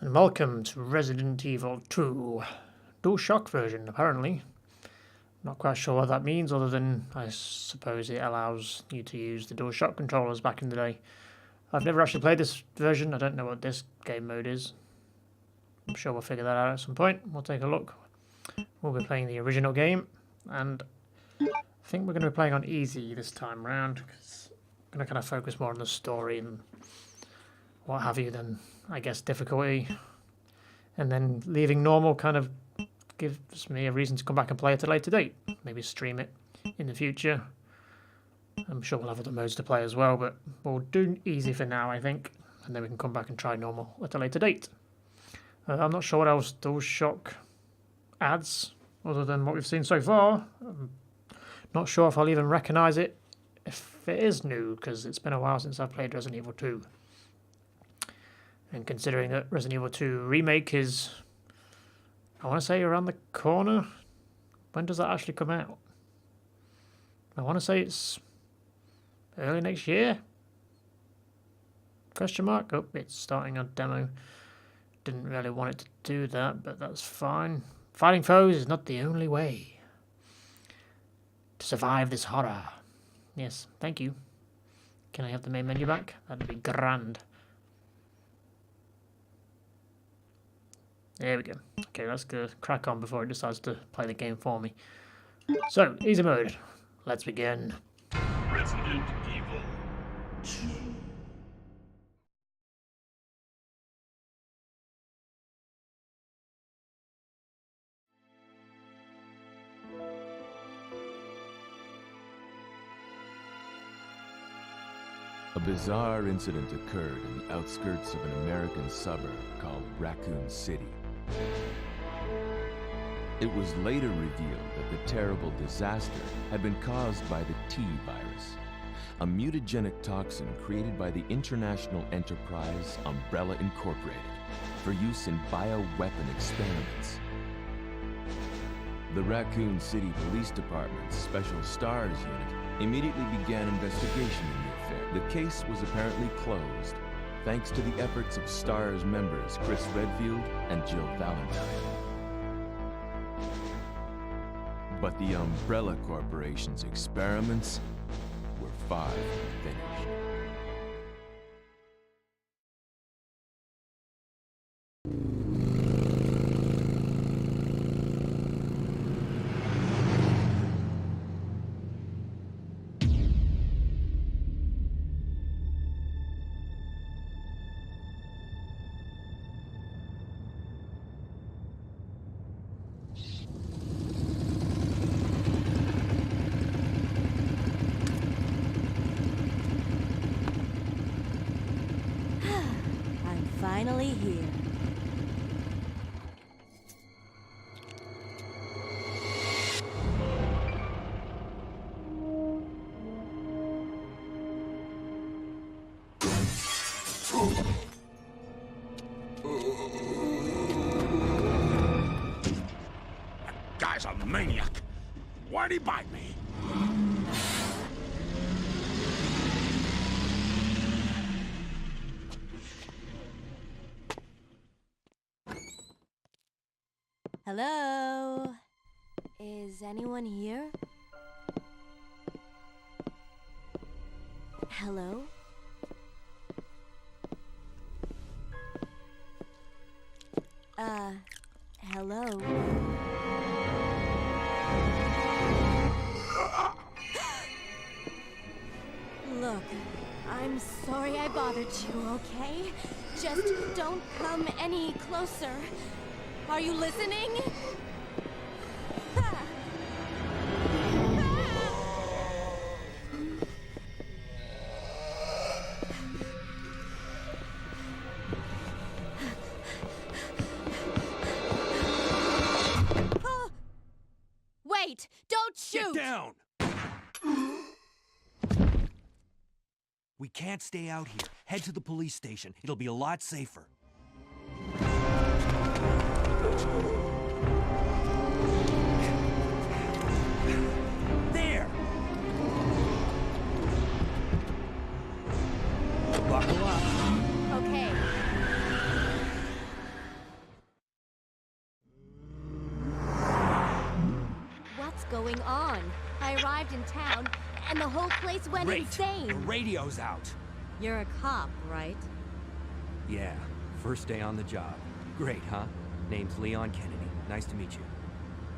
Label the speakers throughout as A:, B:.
A: And welcome to Resident Evil 2. DualShock version, apparently. Not quite sure what that means, other than I suppose it allows you to use the DualShock controllers back in the day. I've never actually played this version. I don't know what this game mode is. I'm sure we'll figure that out at some point. We'll take a look. We'll be playing the original game, and I think we're going to be playing on easy this time round, because I'm going to kind of focus more on the story and what have you than, I guess, difficulty. And then leaving normal kind of gives me a reason to come back and play at a later date. Maybe stream it in the future. I'm sure we'll have other modes to play as well, but we'll do easy for now, I think. And then we can come back and try normal at a later date. I'm not sure what else DualShock adds, other than what we've seen so far. I'm not sure if I'll even recognise it if it is new, because it's been a while since I've played Resident Evil 2. And considering that Resident Evil 2 Remake is, I want to say, around the corner. When does that actually come out? I want to say it's early next year? Question mark? Oh, it's starting a demo. Didn't really want it to do that, but that's fine. Fighting foes is not the only way to survive this horror. Yes, thank you. Can I have the main menu back? That'd be grand. There we go. Okay, let's go crack on before it decides to play the game for me. So, easy mode. Let's begin.
B: Resident Evil 2.
C: A bizarre incident occurred in the outskirts of an American suburb called Raccoon City. It was later revealed that the terrible disaster had been caused by the T-virus, a mutagenic toxin created by the international enterprise Umbrella Incorporated for use in bioweapon experiments. The Raccoon City Police Department's Special Stars Unit immediately began investigation in the affair. The case was apparently closed, thanks to the efforts of STARS members Chris Redfield and Jill Valentine. But the Umbrella Corporation's experiments were far from finished.
D: Finally here.
B: That guy's a maniac. Why'd he bite me?
D: Hello? Is anyone here? Hello? Hello? Look, I'm sorry I bothered you, okay? Just don't come any closer. Are you listening? Wait! Don't shoot!
E: Get down! We can't stay out here. Head to the police station. It'll be a lot safer. There! Buckle up.
D: Okay. going on? I arrived in town, and the whole place went
E: Great.
D: insane.
E: The radio's out.
D: You're a cop, right?
E: Yeah, first day on the job. Great, huh? Name's Leon Kennedy. Nice to meet you.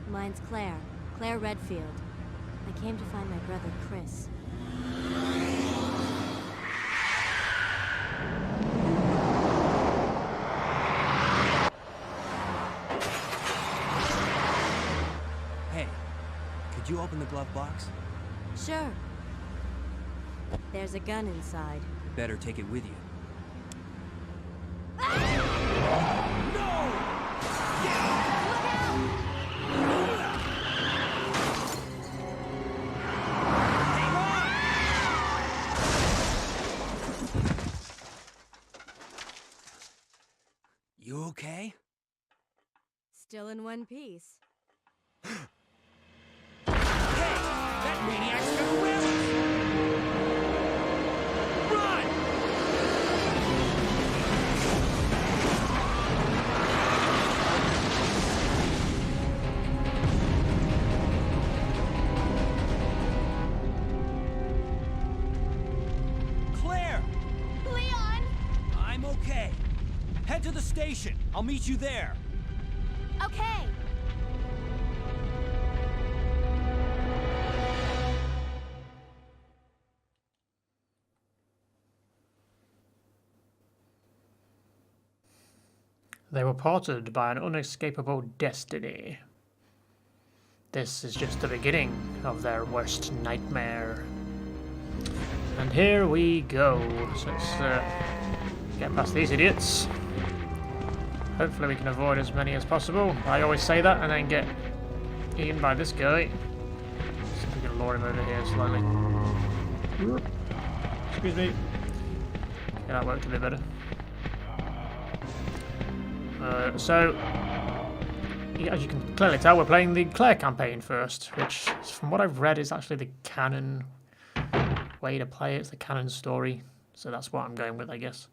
D: Mine's Claire. Claire Redfield. I came to find my brother, Chris.
E: Hey, could you open the glove box?
D: Sure. There's a gun inside.
E: Better take it with you. You okay?
D: Still in one piece.
E: That maniac's gonna ram us! Run! Claire!
D: Leon!
E: I'm okay. Head to the station. I'll meet you there.
D: Okay.
A: They were parted by an unescapable destiny. This is just the beginning of their worst nightmare. And here we go. So let's get past these idiots. Hopefully we can avoid as many as possible. I always say that and then get eaten by this guy. So we can lure him over here slowly. Excuse me. Yeah, that worked a bit better. So, yeah, as you can clearly tell, we're playing the Claire campaign first, which, from what I've read, is actually the canon way to play it. It's the canon story, so that's what I'm going with, I guess.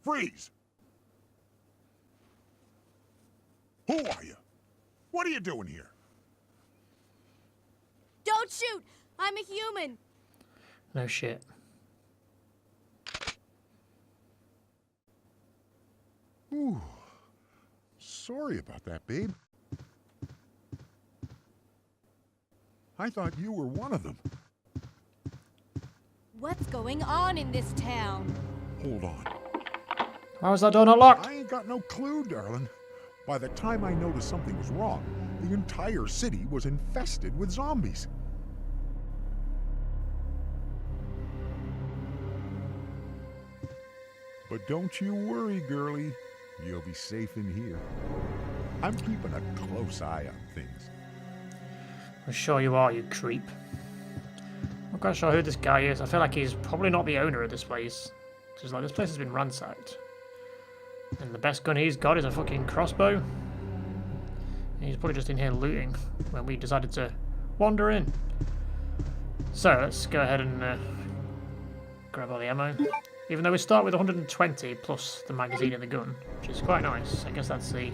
B: Freeze! Who are you? What are you doing here?
D: Don't shoot! I'm a human!
A: No shit.
B: Ooh. Sorry about that, babe. I thought you were one of them.
D: What's going on in this town?
B: Hold on.
A: Why was that door not locked?
B: I ain't got no clue, darling. By the time I noticed something was wrong, the entire city was infested with zombies. But don't you worry, girlie. You'll be safe in here. I'm keeping a close eye on things.
A: I'm sure you are, you creep. I'm not quite sure who this guy is. I feel like he's probably not the owner of this place. Just like, this place has been ransacked. And the best gun he's got is a fucking crossbow. And he's probably just in here looting when we decided to wander in. So, let's go ahead and grab all the ammo. Even though we start with 120 plus the magazine and the gun, which is quite nice. I guess that's the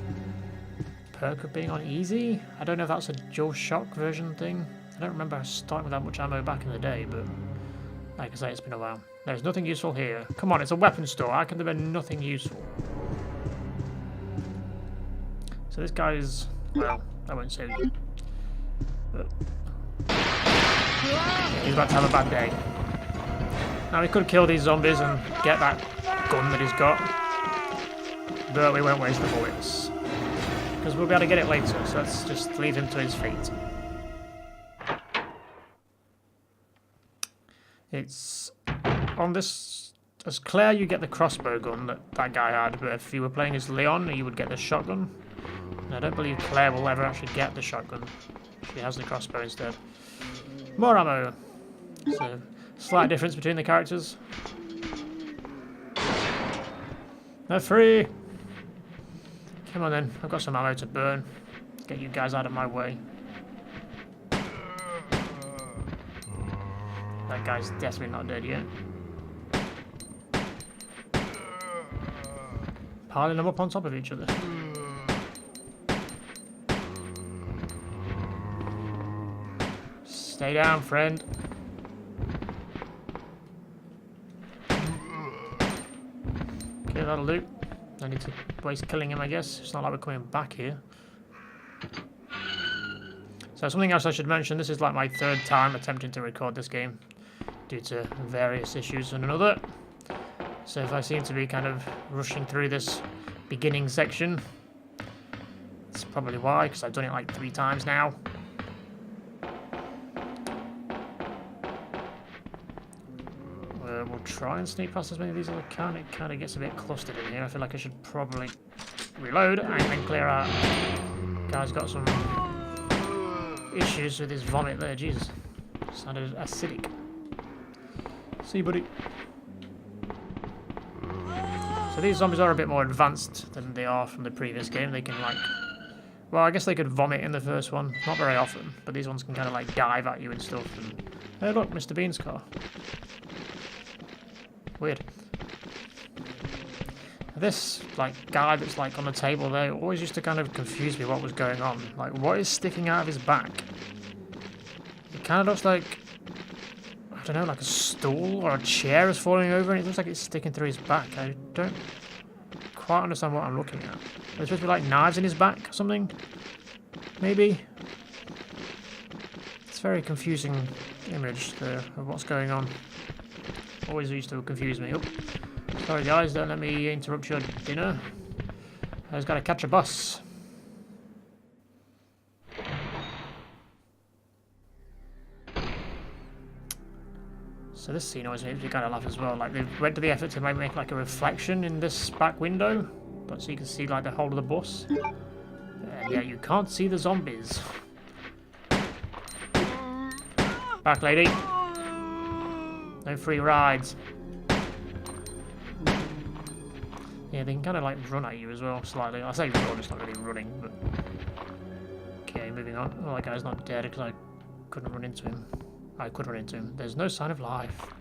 A: perk of being on easy. I don't know if that's a dual shock version thing. I don't remember starting with that much ammo back in the day, but like I say, it's been a while. There's nothing useful here. Come on, it's a weapon store. How can there be nothing useful? So this guy's, well, I won't say, but he's about to have a bad day. Now we could kill these zombies and get that gun that he's got, but we won't waste the bullets because we'll be able to get it later. So let's just leave him to his fate. It's on this as Claire, you get the crossbow gun that guy had, but if you were playing as Leon, you would get the shotgun. And I don't believe Claire will ever actually get the shotgun. She has the crossbow instead. More ammo. So. Slight difference between the characters. They're free! Come on then, I've got some ammo to burn. Get you guys out of my way. That guy's definitely not dead yet. Piling them up on top of each other. Stay down, friend. Okay, that'll do. I need to waste killing him, I guess. It's not like we're coming back here. So something else I should mention, this is like my third time attempting to record this game due to various issues and another. So if I seem to be kind of rushing through this beginning section, that's probably why, because I've done it like 3 times now. We'll try and sneak past as many of these as I can. It kind of gets a bit clustered in here. I feel like I should probably reload and then clear out. Guy's got some issues with his vomit there. Jesus, sounded acidic. See you, buddy. So these zombies are a bit more advanced than they are from the previous game. They can like, well, I guess they could vomit in the first one, not very often, but these ones can kind of like dive at you and stuff. And hey, look, Mr. Bean's car. Weird. This like guy that's like on the table there always used to kind of confuse me what was going on. Like, what is sticking out of his back? It kind of looks like, I don't know, like a stool or a chair is falling over and it looks like it's sticking through his back. I don't quite understand what I'm looking at. There's supposed to be like knives in his back or something? Maybe? It's a very confusing image there of what's going on. Always used to confuse me. Oh, sorry guys, don't let me interrupt your dinner. I just gotta catch a bus. So this scene always makes me kind of laugh as well. Like they went to the effort to make like a reflection in this back window, but so you can see like the whole of the bus. And yeah, you can't see the zombies. Back, lady. No free rides. Yeah, they can kind of like run at you as well, slightly. I say run, it's not really running, but... Okay, moving on. Oh, that guy's not dead because I couldn't run into him. I could run into him. There's no sign of life.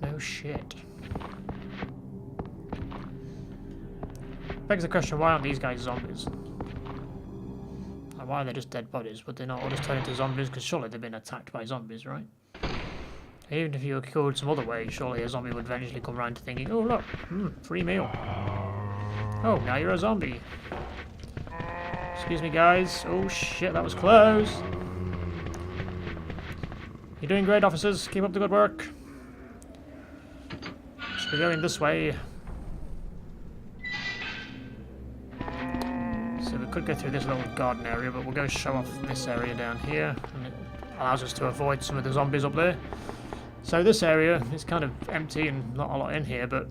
A: No shit. Begs the question, why aren't these guys zombies? Like, why are they just dead bodies? Would they not all just turn into zombies? Because surely they've been attacked by zombies, right? Even if you were killed some other way, surely a zombie would eventually come around to thinking, oh look, free meal. Oh, now you're a zombie. Excuse me guys. Oh shit, that was close. You're doing great, officers. Keep up the good work. Should be going this way. So we could go through this little garden area, but we'll go show off this area down here. And it allows us to avoid some of the zombies up there. So this area is kind of empty and not a lot in here, but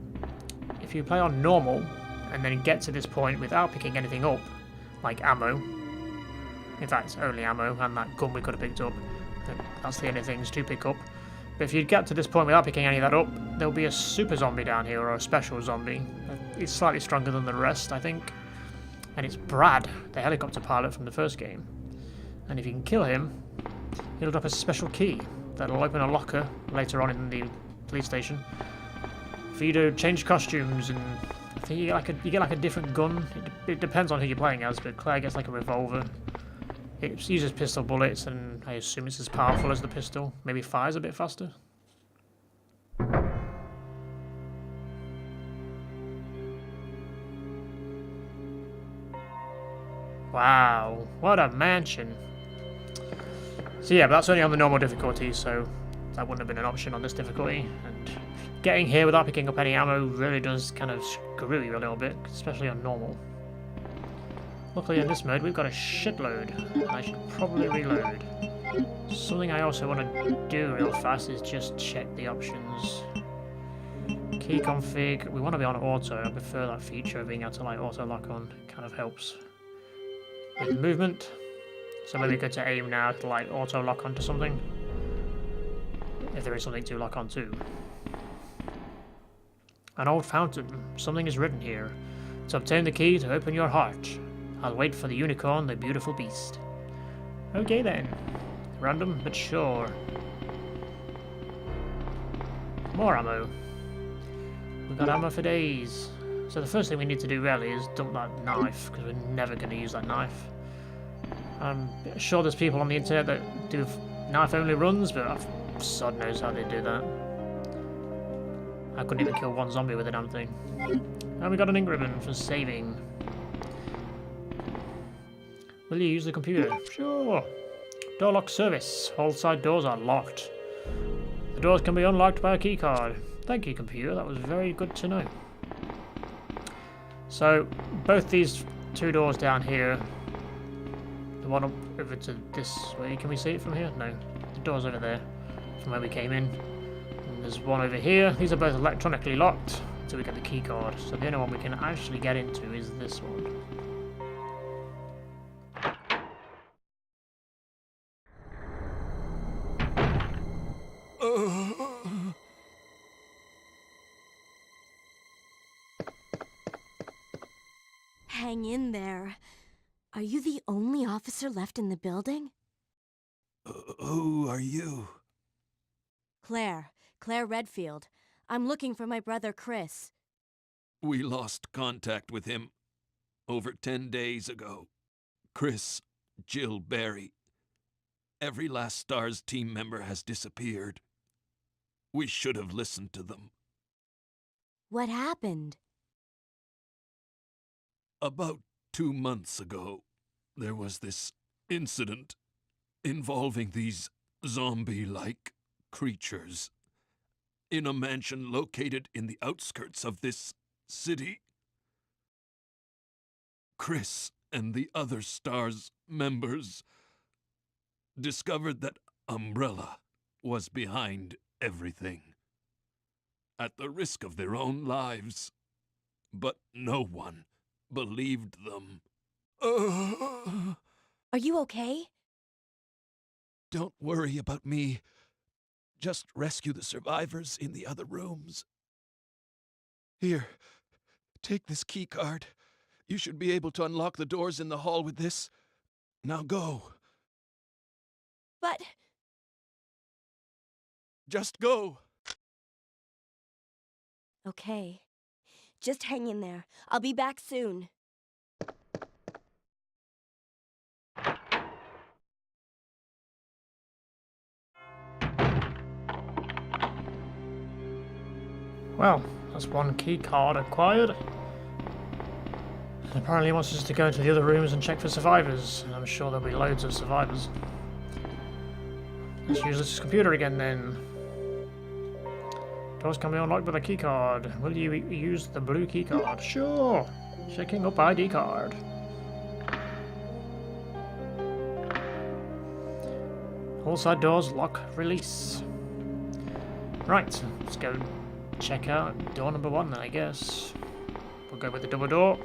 A: if you play on normal and then get to this point without picking anything up, like ammo, in fact only ammo and that gun we could have picked up, that's the only things to pick up. But if you get to this point without picking any of that up, there'll be a super zombie down here, or a special zombie. It's slightly stronger than the rest, I think. And it's Brad, the helicopter pilot from the first game. And if you can kill him, he'll drop a special key that'll open a locker later on in the police station for you to change costumes, and I think you get like a different gun. It depends on who you're playing as, but Claire gets like a revolver. It uses pistol bullets, and I assume it's as powerful as the pistol. Maybe fires a bit faster. Wow, what a mansion. So yeah, but that's only on the normal difficulty, so that wouldn't have been an option on this difficulty. And getting here without picking up any ammo really does kind of screw you a little bit, especially on normal. Luckily in this mode we've got a shitload. I should probably reload. Something I also want to do real fast is just check the options. Key config, we want to be on auto. I prefer that feature of being able to like auto lock on. It kind of helps with movement. So maybe go to aim now to like auto lock onto something, if there is something to lock onto. An old fountain. Something is written here. To obtain the key to open your heart. I'll wait for the unicorn, the beautiful beast. Okay then. Random, but sure. More ammo. We've got ammo for days. So the first thing we need to do really is dump that knife, because we're never going to use that knife. I'm sure there's people on the internet that do knife only runs, but sod knows how they do that. I couldn't even kill one zombie with a damn thing. And we got an ink ribbon for saving. Will you use the computer? Sure. Door lock service. All side doors are locked. The doors can be unlocked by a keycard. Thank you, computer. That was very good to know. So, both these two doors down here, the one up over to this way, can we see it from here? No. The door's over there, from where we came in. And there's one over here. These are both electronically locked until we get the keycard. So the only one we can actually get into is this one.
D: Hang in there. Are you the only officer left in the building?
E: Who are you?
D: Claire Redfield. I'm looking for my brother Chris.
F: We lost contact with him over 10 days ago. Chris, Jill, Barry. Every last STARS team member has disappeared. We should have listened to them.
D: What happened?
F: About 2 months ago, there was this incident involving these zombie-like creatures in a mansion located in the outskirts of this city. Chris and the other STARS members discovered that Umbrella was behind everything, at the risk of their own lives. But no one believed them.
D: Are you okay?
F: Don't worry about me. Just rescue the survivors in the other rooms. Here, take this key card. You should be able to unlock the doors in the hall with this. Now go.
D: But...
F: Just go.
D: Okay. Just hang in there. I'll be back soon.
A: Well, that's one key card acquired. And apparently he wants us to go into the other rooms and check for survivors. And I'm sure there'll be loads of survivors. Let's use this computer again then. Doors can be unlocked with a key card. Will you use the blue key card? Sure. Checking up ID card. All side doors lock release. Right, let's go check out door number 1 then, I guess. We'll go with the double door.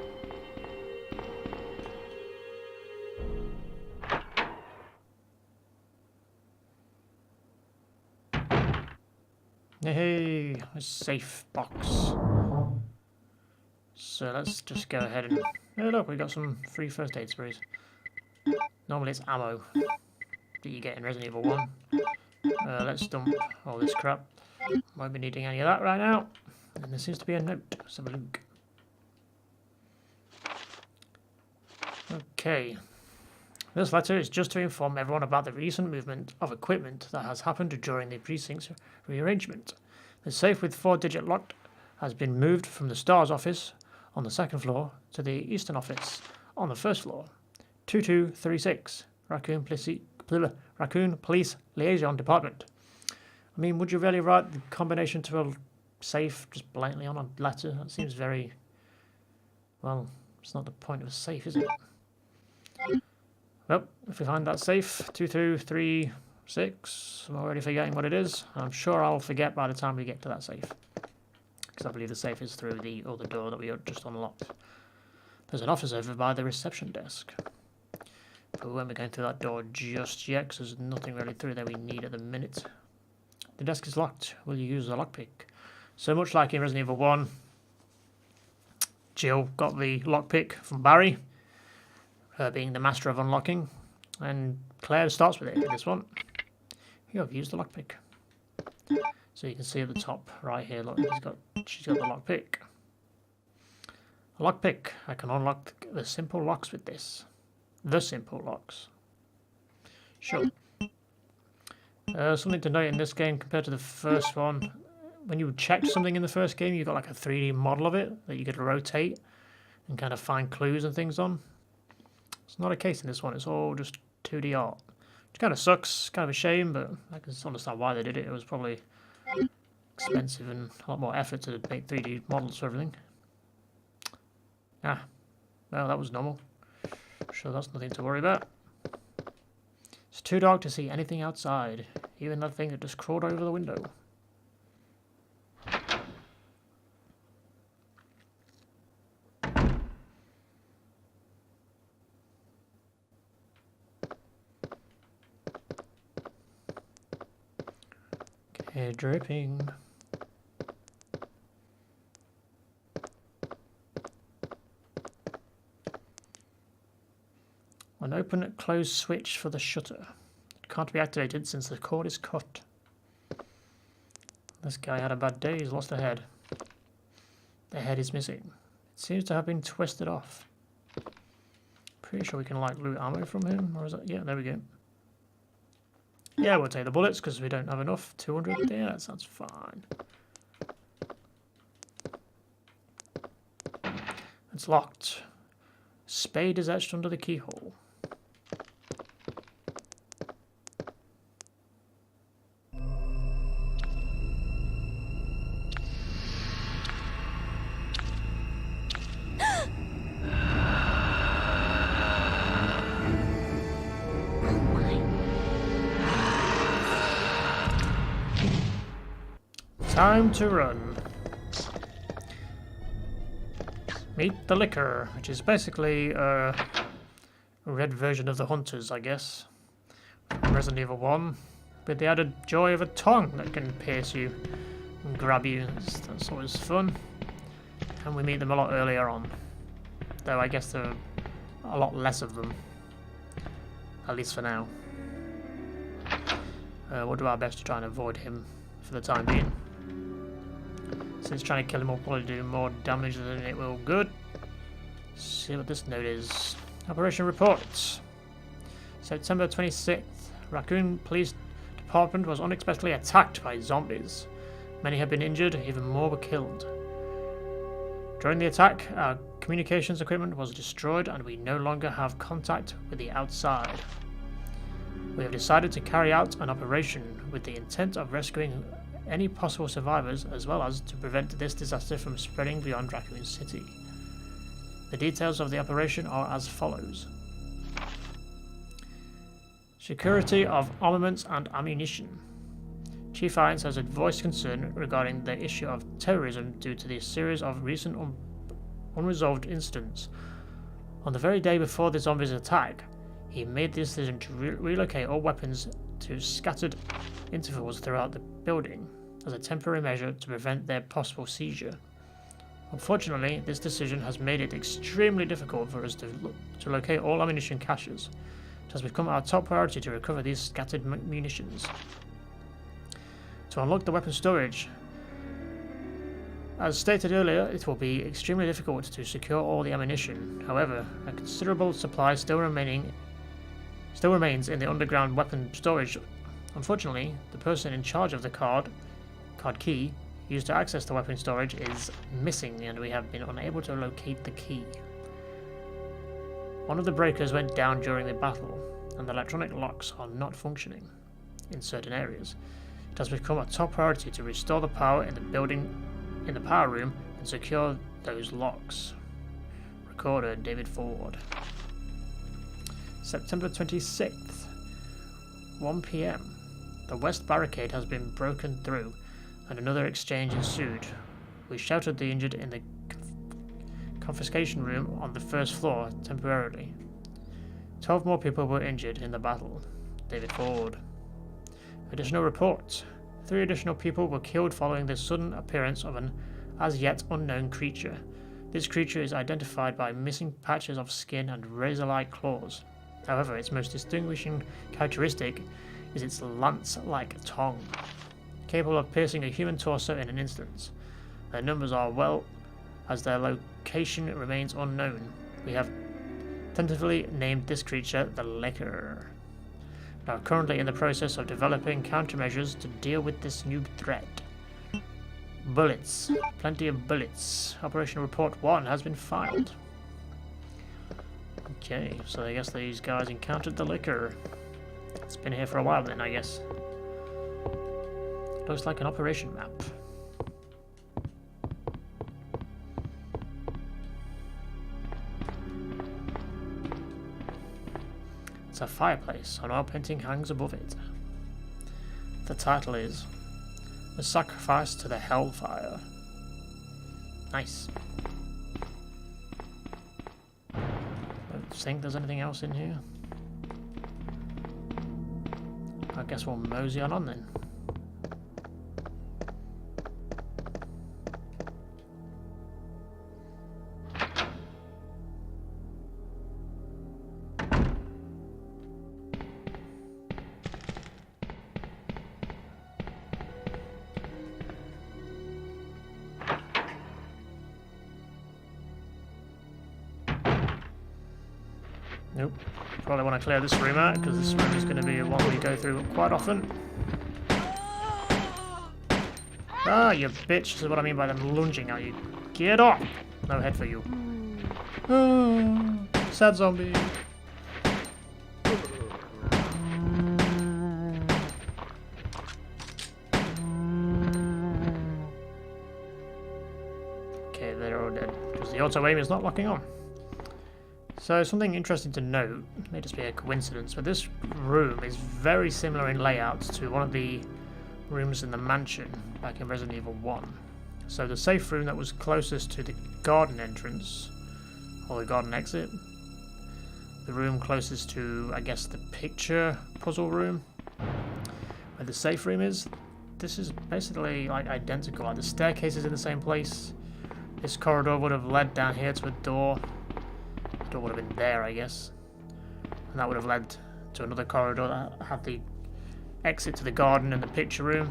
A: Hey, a safe box. So let's just go ahead and... Oh look, we got some free first aid sprays. Normally it's ammo that you get in Resident Evil 1. Let's dump all this crap. Won't be needing any of that right now. And there seems to be a note. Let's have a look. Okay. This letter is just to inform everyone about the recent movement of equipment that has happened during the precinct's rearrangement. The safe with 4-digit lock has been moved from the STARS office on the 2nd floor to the Eastern office on the 1st floor. 2236, Raccoon Police Liaison Department. I mean, would you really write the combination to a safe just blatantly on a letter? That seems very... Well, it's not the point of a safe, is it? Well, if we find that safe, 2236, I'm already forgetting what it is. I'm sure I'll forget by the time we get to that safe. Because I believe the safe is through the other door that we just unlocked. There's an office over by the reception desk. But we won't be going through that door just yet, because there's nothing really through there we need at the minute. The desk is locked. Will you use the lockpick? So much like in Resident Evil 1, Jill got the lockpick from Barry, her being the master of unlocking, and Claire starts with it in this one. You have used the lockpick. So you can see at the top right here, look, she's got the lockpick. A lockpick. I can unlock the simple locks with this. The simple locks. Sure. Something to note in this game compared to the first one, when you checked something in the first game, you got like a 3D model of it that you could rotate and kind of find clues and things on. It's not a case in this one, it's all just 2D art. Which kind of sucks, kind of a shame, but I can understand why they did it. It was probably expensive and a lot more effort to make 3D models for everything. Ah, well, that was normal. Sure, that's nothing to worry about. It's too dark to see anything outside, even that thing that just crawled over the window. Okay, dripping. An open and close switch for the shutter. It can't be activated since the cord is cut. This guy had a bad day, he's lost a head. The head is missing. It seems to have been twisted off. Pretty sure we can like loot ammo from him, or is that? Yeah, there we go. Yeah, we'll take the bullets because we don't have enough. 200 there, that sounds fine. It's locked. Spade is etched under the keyhole. Time to run. Meet the Licker, which is basically a red version of the Hunters, I guess. From Resident Evil 1, with the added joy of a tongue that can pierce you and grab you. That's always fun. And we meet them a lot earlier on. Though I guess there are a lot less of them. At least for now. We'll do our best to try and avoid him for the time being. Since trying to kill him will probably do more damage than it will good. Let's see what this note is. Operation reports. September 26th. Raccoon Police Department was unexpectedly attacked by zombies. Many have been injured, even more were killed. During the attack, our communications equipment was destroyed and we no longer have contact with the outside. We have decided to carry out an operation with the intent of rescuing any possible survivors, as well as to prevent this disaster from spreading beyond Raccoon City. The details of the operation are as follows. Security of armaments and ammunition. Chief Irons has voiced concern regarding the issue of terrorism due to the series of recent unresolved incidents. On the very day before the zombies' attack, he made the decision to relocate all weapons to scattered intervals throughout the building as a temporary measure to prevent their possible seizure. Unfortunately, this decision has made it extremely difficult for us to locate all ammunition caches. It has become our top priority to recover these scattered munitions. To unlock the weapon storage, as stated earlier, it will be extremely difficult to secure all the ammunition. However, a considerable supply still remains in the underground weapon storage. Unfortunately, the person in charge of the card key used to access the weapon storage is missing, and we have been unable to locate the key. One of the breakers went down during the battle, and the electronic locks are not functioning in certain areas. It has become a top priority to restore the power in the building, in the power room, and secure those locks. Recorder David Ford. September 26th, 1 PM. The west barricade has been broken through, and another exchange ensued. We sheltered the injured in the confiscation room on the first floor temporarily. 12 more people were injured in the battle. David Ford. Additional reports. 3 additional people were killed following the sudden appearance of an as yet unknown creature. This creature is identified by missing patches of skin and razor-like claws. However, its most distinguishing characteristic is its lance-like tongue, capable of piercing a human torso in an instant. Their numbers are well, as their location remains unknown. We have tentatively named this creature the Licker. Now currently in the process of developing countermeasures to deal with this new threat. Bullets. Plenty of bullets. Operation Report 1 has been filed. Okay, so I guess these guys encountered the liquor. It's been here for a while then, I guess. Looks like an operation map. It's a fireplace. An oil painting hangs above it. The title is The Sacrifice to the Hellfire. Nice. Don't think there's anything else in here. I guess we'll mosey on then. Nope. Probably want to clear this room out because this room is going to be one we go through quite often. Ah, you bitch. This is what I mean by them lunging at you. Get off! No head for you. Oh, sad zombie. Okay, they're all dead because the auto aim is not locking on. So something interesting to note, it may just be a coincidence, but this room is very similar in layout to one of the rooms in the mansion back in Resident Evil 1. So the safe room that was closest to the garden entrance, or the garden exit, the room closest to, I guess, the picture puzzle room, where the safe room is, this is basically like identical. Like the staircase is in the same place. This corridor would have led down here to a door. Door would have been there, I guess, and that would have led to another corridor that had the exit to the garden and the picture room,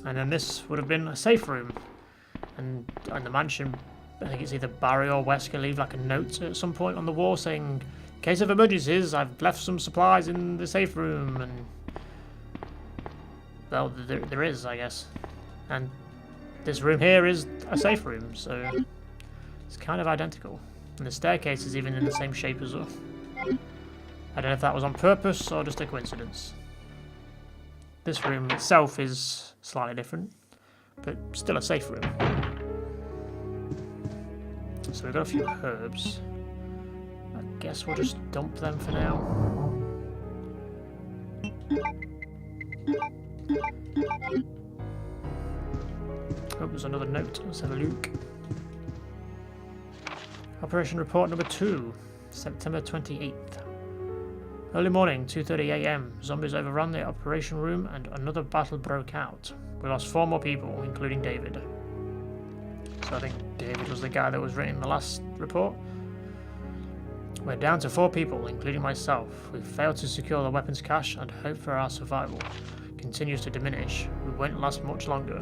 A: and then this would have been a safe room. And in the mansion, I think it's either Barry or Wesker leave like a note at some point on the wall saying, "In case of emergencies, I've left some supplies in the safe room," and well, there is, I guess, and this room here is a safe room, so it's kind of identical. And the staircase is even in the same shape as well. I don't know if that was on purpose or just a coincidence. This room itself is slightly different, but still a safe room. So we've got a few herbs. I guess we'll just dump them for now. Oh, there's another note. Let's have a look. Operation Report number 2, September 28th. Early morning, 2:30 AM. Zombies overran the operation room and another battle broke out. We lost 4 more people, including David. So I think David was the guy that was written in the last report. We're down to 4 people, including myself. We've failed to secure the weapons cache and hope for our survival continues to diminish. We won't last much longer.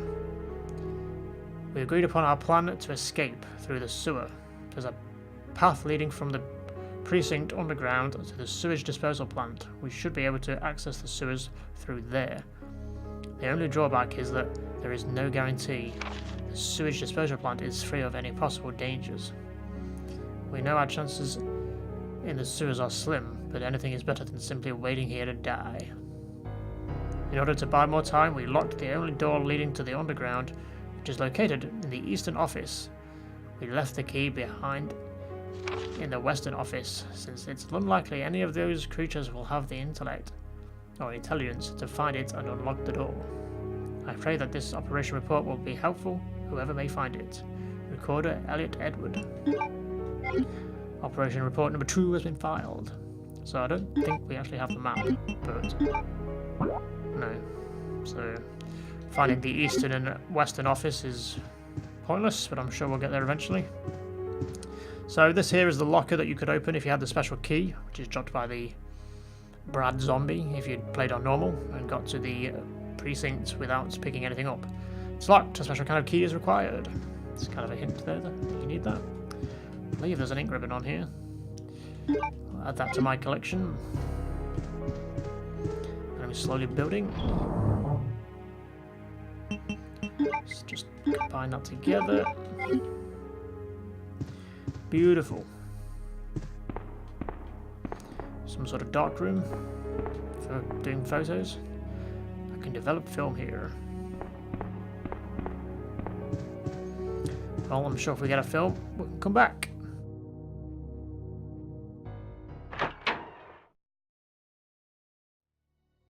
A: We agreed upon our plan to escape through the sewer. There's a path leading from the precinct underground to the sewage disposal plant. We should be able to access the sewers through there. The only drawback is that there is no guarantee the sewage disposal plant is free of any possible dangers. We know our chances in the sewers are slim, but anything is better than simply waiting here to die. In order to buy more time, we locked the only door leading to the underground, which is located in the eastern office. We left the key behind in the western office, since it's unlikely any of those creatures will have the intellect or intelligence to find it and unlock the door. I pray that this operation report will be helpful, whoever may find it. Recorder Elliot Edward. Operation report number 2 has been filed. So I don't think we actually have the map, but no. So finding the eastern and western office is pointless, but I'm sure we'll get there eventually. So this here is the locker that you could open if you had the special key, which is dropped by the Brad zombie if you'd played on normal and got to the precinct without picking anything up. It's locked, a special kind of key is required. It's kind of a hint there that you need that. I believe there's an ink ribbon on here. I'll add that to my collection. And I'm slowly building. Let's just combine that together. Beautiful. Some sort of dark room for doing photos. I can develop film here. Well, I'm sure if we get a film, we can come back.